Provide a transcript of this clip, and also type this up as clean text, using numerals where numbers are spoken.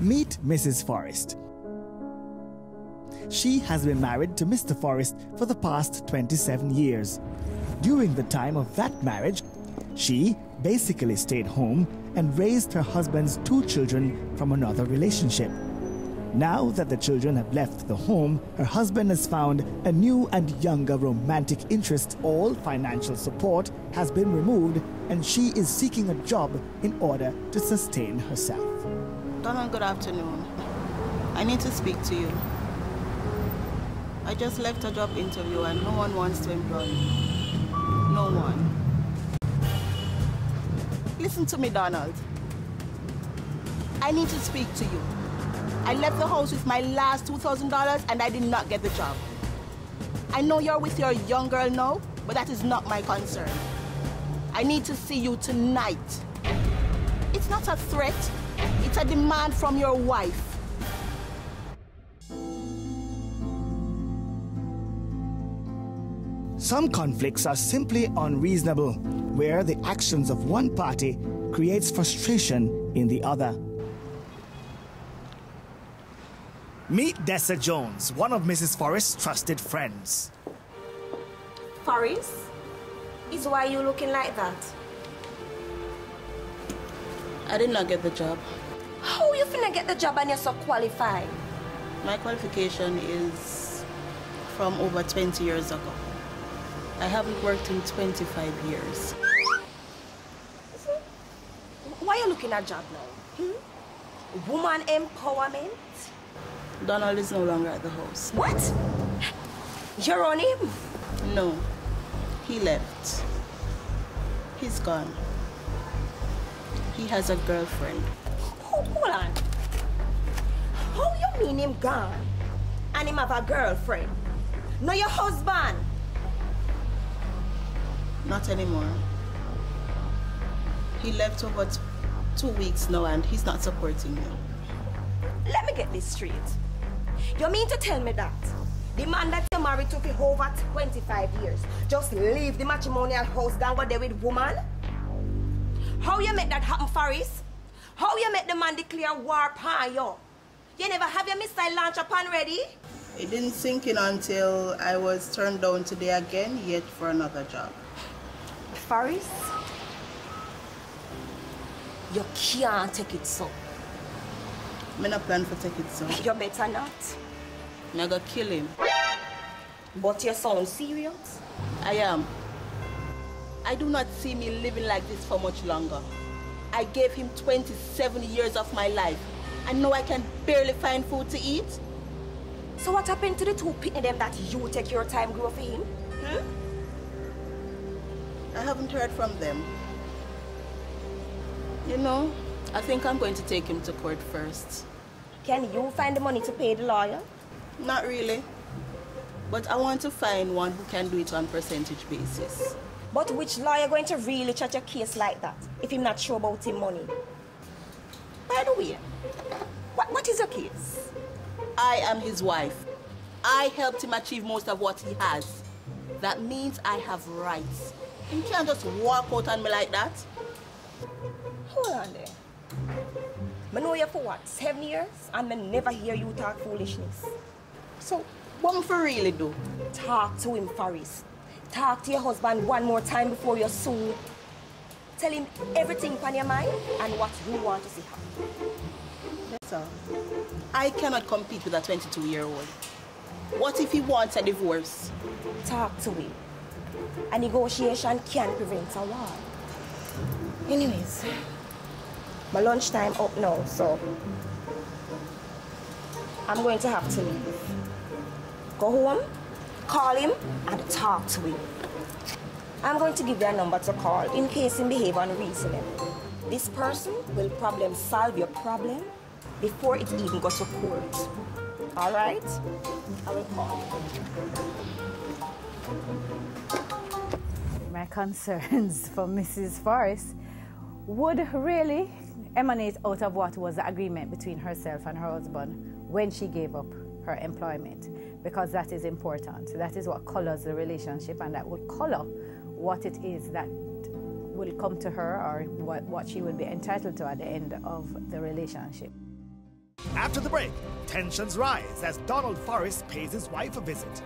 Meet Mrs. Forrest. She has been married to Mr. Forrest for the past 27 years. During the time of that marriage, she basically stayed home and raised her husband's 2 children from another relationship. Now that the children have left the home, her husband has found a new and younger romantic interest. All financial support has been removed and she is seeking a job in order to sustain herself. Donald, good afternoon. I need to speak to you. I just left a job interview and no one wants to employ me. No one. Listen to me, Donald. I need to speak to you. I left the house with my last $2,000 and I did not get the job. I know you're with your young girl now, but that is not my concern. I need to see you tonight. It's not a threat, it's a demand from your wife. Some conflicts are simply unreasonable, where the actions of one party creates frustration in the other. Meet Dessa Jones, one of Mrs. Forrest's trusted friends. Forrest? Is why you looking like that? I did not get the job. How you finna get the job and you're so qualified? My qualification is from over 20 years ago. I haven't worked in 25 years. Why are you looking at job now? Woman empowerment? Donald is no longer at the house. What? You're on him? No, he left. He's gone. He has a girlfriend. Hold on. How you mean him gone? And him have a girlfriend? No, your husband? Not anymore. He left over 2 weeks now and he's not supporting me. Let me get this straight. You mean to tell me that the man that you married to for over 25 years just leave the matrimonial house and go there with woman? How you make that happen, Forrest? How you make the man declare war upon you? You never have your missile launcher pan ready? It didn't sink in until I was turned down today again, yet for another job. Forrest, you can't take it so. I'm not plan for take it so. You better not. I'm gonna kill him. But you sound serious? I am. I do not see me living like this for much longer. I gave him 27 years of my life, and now I can barely find food to eat. So what happened to the 2 pitney them that you take your time grow for him? I haven't heard from them. You know, I think I'm going to take him to court first. Can you find the money to pay the lawyer? Not really. But I want to find one who can do it on percentage basis. But which lawyer going to really charge a case like that if he's not sure about his money? By the way, what is your case? I am his wife. I helped him achieve most of what he has. That means I have rights. You can't just walk out on me like that. Hold on there. I know you for what, 7 years? And I never hear you talk foolishness. So, what am I for really do? Talk to him, Forrest. Talk to your husband one more time before you sue. Tell him everything on your mind and what you want to see happen. That's all. I cannot compete with a 22-year-old. What if he wants a divorce? Talk to him. A negotiation can prevent a war. Anyways, my lunchtime up now, so I'm going to have to leave. Go home, call him, and talk to him. I'm going to give you a number to call in case he behaves unreasonable. This person will problem solve your problem before it even goes to court. All right? I will call you. My concerns for Mrs. Forrest would really emanate out of what was the agreement between herself and her husband when she gave up her employment, because that is important. That is what colors the relationship, and that will color what it is that will come to her or what she will be entitled to at the end of the relationship. After the break, tensions rise as Donald Forrest pays his wife a visit.